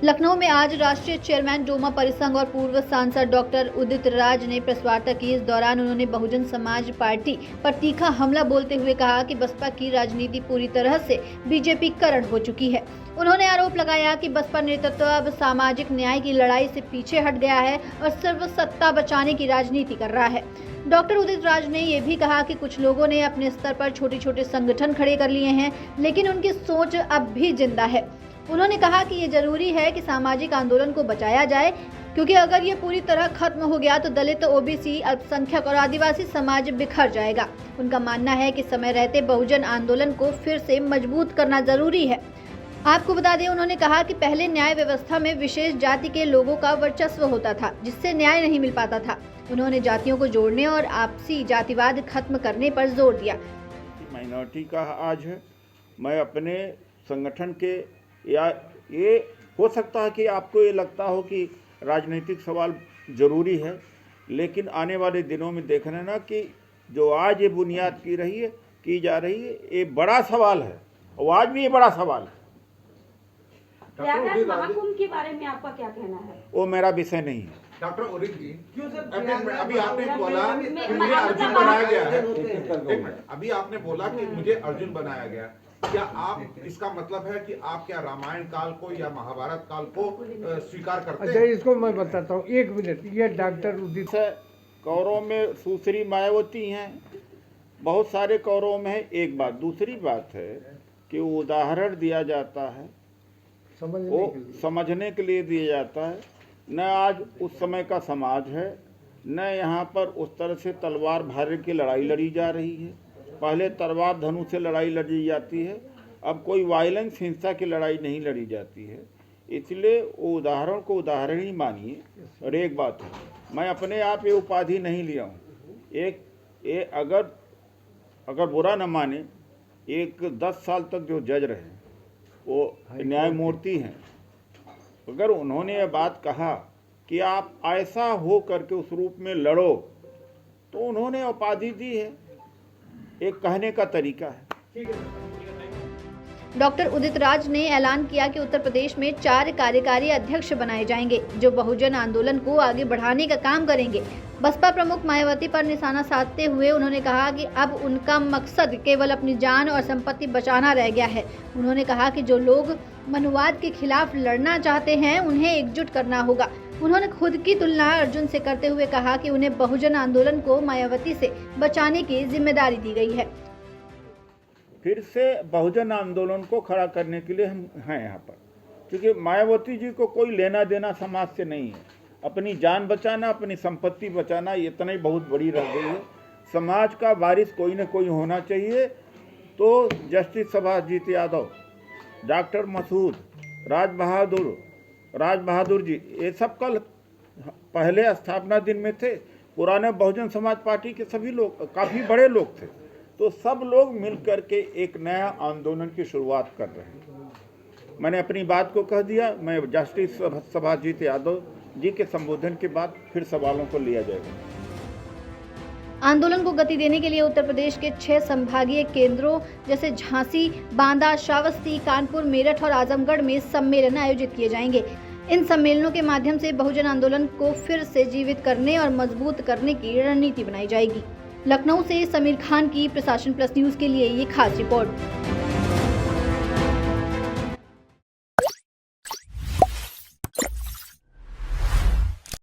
लखनऊ में आज राष्ट्रीय चेयरमैन डोमा परिसंघ और पूर्व सांसद डॉक्टर उदित राज ने प्रेस वार्ता की। इस दौरान उन्होंने बहुजन समाज पार्टी पर तीखा हमला बोलते हुए कहा कि बसपा की राजनीति पूरी तरह से बीजेपीकरण हो चुकी है। उन्होंने आरोप लगाया कि बसपा नेतृत्व अब सामाजिक न्याय की लड़ाई से पीछे हट गया है और सिर्फ सत्ता बचाने की राजनीति कर रहा है। डॉक्टर उदित राज ने यह भी कहा कि कुछ लोगों ने अपने स्तर पर छोटे छोटे संगठन खड़े कर लिए हैं, लेकिन उनकी सोच अब भी जिंदा है। उन्होंने कहा कि ये जरूरी है कि सामाजिक आंदोलन को बचाया जाए, क्योंकि अगर ये पूरी तरह खत्म हो गया तो दलित, ओबीसी, अल्पसंख्यक और आदिवासी समाज बिखर जाएगा। उनका मानना है कि समय रहते बहुजन आंदोलन को फिर से मजबूत करना जरूरी है। आपको बता दें, उन्होंने कहा कि पहले न्याय व्यवस्था में विशेष जाति के लोगों का वर्चस्व होता था, जिससे न्याय नहीं मिल पाता था। उन्होंने जातियों को जोड़ने और आपसी जातिवाद खत्म करने पर जोर दिया। माइनॉरिटी का आज है, मैं अपने संगठन के, या ये हो सकता है कि आपको ये लगता हो कि राजनीतिक सवाल ज़रूरी है, लेकिन आने वाले दिनों में देखना ना कि जो आज ये बुनियाद की जा रही है, ये बड़ा सवाल है और आज भी ये बड़ा सवाल है। प्रयागराज महाकुंभ के बारे में आपका क्या कहना है? वो मेरा विषय नहीं है। डॉक्टर उदित जी, क्यों सर अभी आपने बोला कि मुझे अर्जुन बनाया गया है, एक मिनट, अभी आपने बोला कि मुझे अर्जुन बनाया गया, क्या आप इसका मतलब है कि आप क्या रामायण काल को या महाभारत काल को स्वीकार करते हैं? अच्छा, इसको मैं बताता हूँ, एक मिनट। ये डॉक्टर उदित कौरवों में सुश्री मायावती हैं, बहुत सारे कौरवों में है। एक बात, दूसरी बात है कि उदाहरण दिया जाता है, वो समझने के लिए दिया जाता है। न आज उस समय का समाज है, न यहाँ पर उस तरह से तलवार भारे की लड़ाई लड़ी जा रही है। पहले तलवार धनुष से लड़ाई लड़ी जाती है, अब कोई वायलेंस, हिंसा की लड़ाई नहीं लड़ी जाती है। इसलिए वो उदाहरण को उदाहरण ही मानिए। और एक बात है, मैं अपने आप ये उपाधि नहीं लिया हूँ। अगर बुरा न माने, 10 साल तक जो जज रहे वो न्यायमूर्ति हैं, अगर उन्होंने ये बात कहा कि आप ऐसा हो करके उस रूप में लड़ो, तो उन्होंने उपाधि दी है, एक कहने का तरीका है। डॉक्टर उदित राज ने ऐलान किया कि उत्तर प्रदेश में 4 कार्यकारी अध्यक्ष बनाए जाएंगे, जो बहुजन आंदोलन को आगे बढ़ाने का काम करेंगे। बसपा प्रमुख मायावती पर निशाना साधते हुए उन्होंने कहा कि अब उनका मकसद केवल अपनी जान और संपत्ति बचाना रह गया है। उन्होंने कहा कि जो लोग मनुवाद के खिलाफ लड़ना चाहते हैं, उन्हें एकजुट करना होगा। उन्होंने खुद की तुलना अर्जुन से करते हुए कहा कि उन्हें बहुजन आंदोलन को मायावती से बचाने की जिम्मेदारी दी गई है। फिर से बहुजन आंदोलन को खड़ा करने के लिए हम हैं यहाँ पर, क्योंकि मायावती जी को कोई लेना देना समाज से नहीं है। अपनी जान बचाना, अपनी संपत्ति बचाना, इतना ही बहुत बड़ी रह गई है। समाज का वारिस कोई न कोई होना चाहिए। तो जस्टिस सुभाषजीत यादव, डॉक्टर मसूद, राज बहादुर जी, ये सब कल पहले स्थापना दिन में थे। पुराने बहुजन समाज पार्टी के सभी लोग काफ़ी बड़े लोग थे। तो सब लोग मिल करके एक नया आंदोलन की शुरुआत कर रहे हैं। मैंने अपनी बात को कह दिया। मैं जस्टिस सुभाषजीत यादव जी के संबोधन के बाद फिर सवालों को लिया जाएगा। आंदोलन को गति देने के लिए उत्तर प्रदेश के 6 संभागीय केंद्रों जैसे झांसी, बांदा, श्रावस्ती, कानपुर, मेरठ और आजमगढ़ में सम्मेलन आयोजित किए जाएंगे। इन सम्मेलनों के माध्यम से बहुजन आंदोलन को फिर से जीवित करने और मजबूत करने की रणनीति बनाई जाएगी। लखनऊ से समीर खान की प्रशासन प्लस न्यूज के लिए ये खास रिपोर्ट।